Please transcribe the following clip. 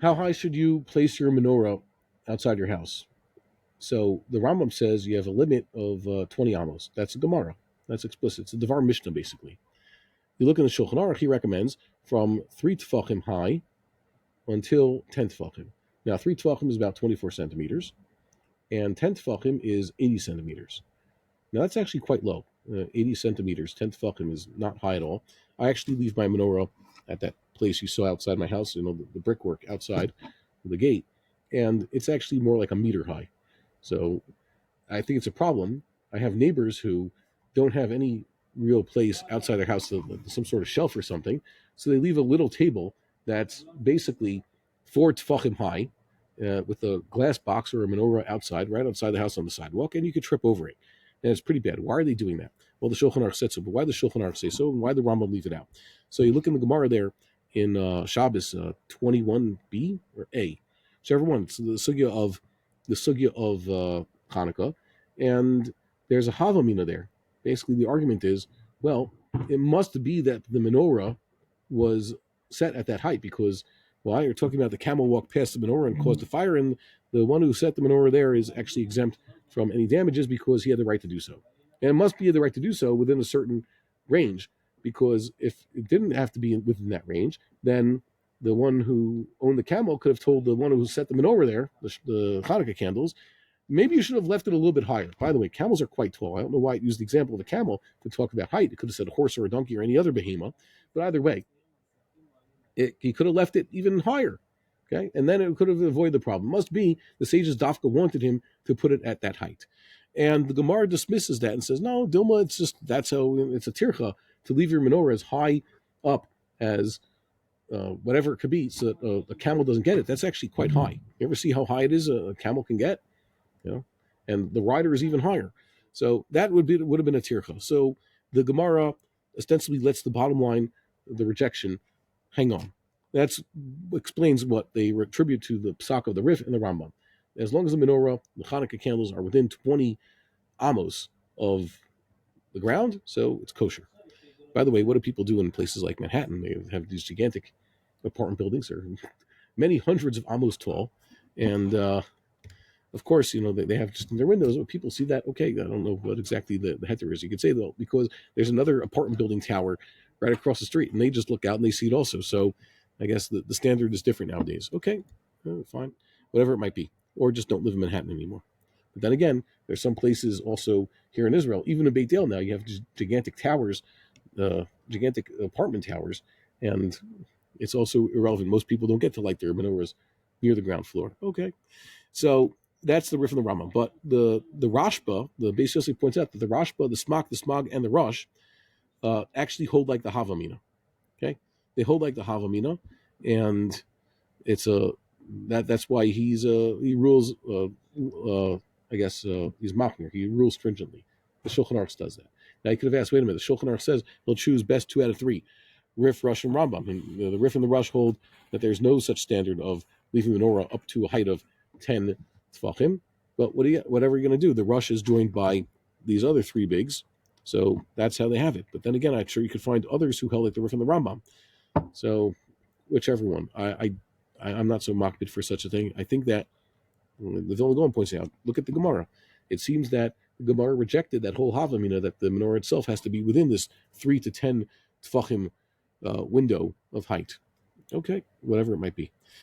How high should you place your menorah outside your house? So the Rambam says you have a limit of 20 amos. That's a Gemara. That's explicit. It's a Devar Mishnah, basically. You look in the Shulchan Aruch, he recommends from 3 tefachim high until 10 tefachim. Now, 3 tefachim is about 24 centimeters, and 10 tefachim is 80 centimeters. Now, that's actually quite low. 80 centimeters, 10 tefachim is not high at all. I actually leave my menorah at that place you saw outside my house, the brickwork outside the gate, and it's actually more like a meter high. So I think it's a problem. I have neighbors who don't have any real place outside their house, some sort of shelf or something, so they leave a little table that's basically 4 tefachim high, with a glass box or a menorah outside, right outside the house on the sidewalk, and you could trip over it. And it's pretty bad. Why are they doing that? Well, the Shulchan Aruch said so, but why the Shulchan Aruch say so, and why the Rambam leave it out? So you look in the Gemara there in Shabbos 21b or a, whichever one. It's the sugya of Hanukkah, and there's a Havamina there. Basically, the argument is, well, it must be that the menorah was set at that height because, well, you're talking about the camel walked past the menorah and caused the fire, and the one who set the menorah there is actually exempt from any damages because he had the right to do so. And it must be the right to do so within a certain range, because if it didn't have to be within that range, then the one who owned the camel could have told the one who set the menorah there, the Hanukkah candles, maybe you should have left it a little bit higher. By the way, camels are quite tall. I don't know why it used the example of a camel to talk about height. It could have said a horse or a donkey or any other behemoth, but either way, he could have left it even higher. Okay, and then it could have avoided the problem. Must be the sages Dafka wanted him to put it at that height, and the Gemara dismisses that and says, "No, Dilma, it's just that's how it's a tircha to leave your menorah as high up as whatever it could be, so that a camel doesn't get it. That's actually quite high. You ever see how high it is a camel can get? You know, and the rider is even higher. So that would have been a tircha. So the Gemara ostensibly lets the bottom line, the rejection, hang on. That explains what they attribute to the psak of the Rif and the Rambam. As long as the menorah, the Hanukkah candles are within 20 amos of the ground, so it's kosher. By the way, what do people do in places like Manhattan? They have these gigantic apartment buildings. They're many hundreds of amos tall, and of course, they have just in their windows. When people see that, okay, I don't know what exactly the heter is. You could say though, because there's another apartment building tower right across the street, and they just look out and they see it also. So I guess the standard is different nowadays. Okay, fine, whatever it might be, or just don't live in Manhattan anymore. But then again, there's some places also here in Israel, even in Beit El now, you have gigantic towers, gigantic apartment towers, and it's also irrelevant. Most people don't get to light their menorahs near the ground floor. Okay, so that's the Rif and the Rambam. But the Rashba, the Beis Yosef points out that the Rashba, the Smak, the Smog, and the Rosh actually hold like the Havamina. Okay, they hold like the Havamina, and it's that's why he rules. I guess he's machmir. He rules stringently. The Shulchan Aruch does that. Now you could have asked, wait a minute. The Shulchan Aruch says he'll choose best 2 out of 3. Rif, Rush, and Rambam. And the Rif and the Rush hold that there's no such standard of leaving the menorah up to a height of 10 tefachim. But whatever you're going to do, the Rush is joined by these other 3 bigs. So that's how they have it. But then again, I'm sure you could find others who held like the Rif and the Rambam. So whichever one. I'm not so makbid for such a thing. I think that the Vilna Gaon points out, look at the Gemara. It seems that the Gemara rejected that whole Havamina, that the menorah itself has to be within this 3 to 10 tefachim window of height. Okay, whatever it might be.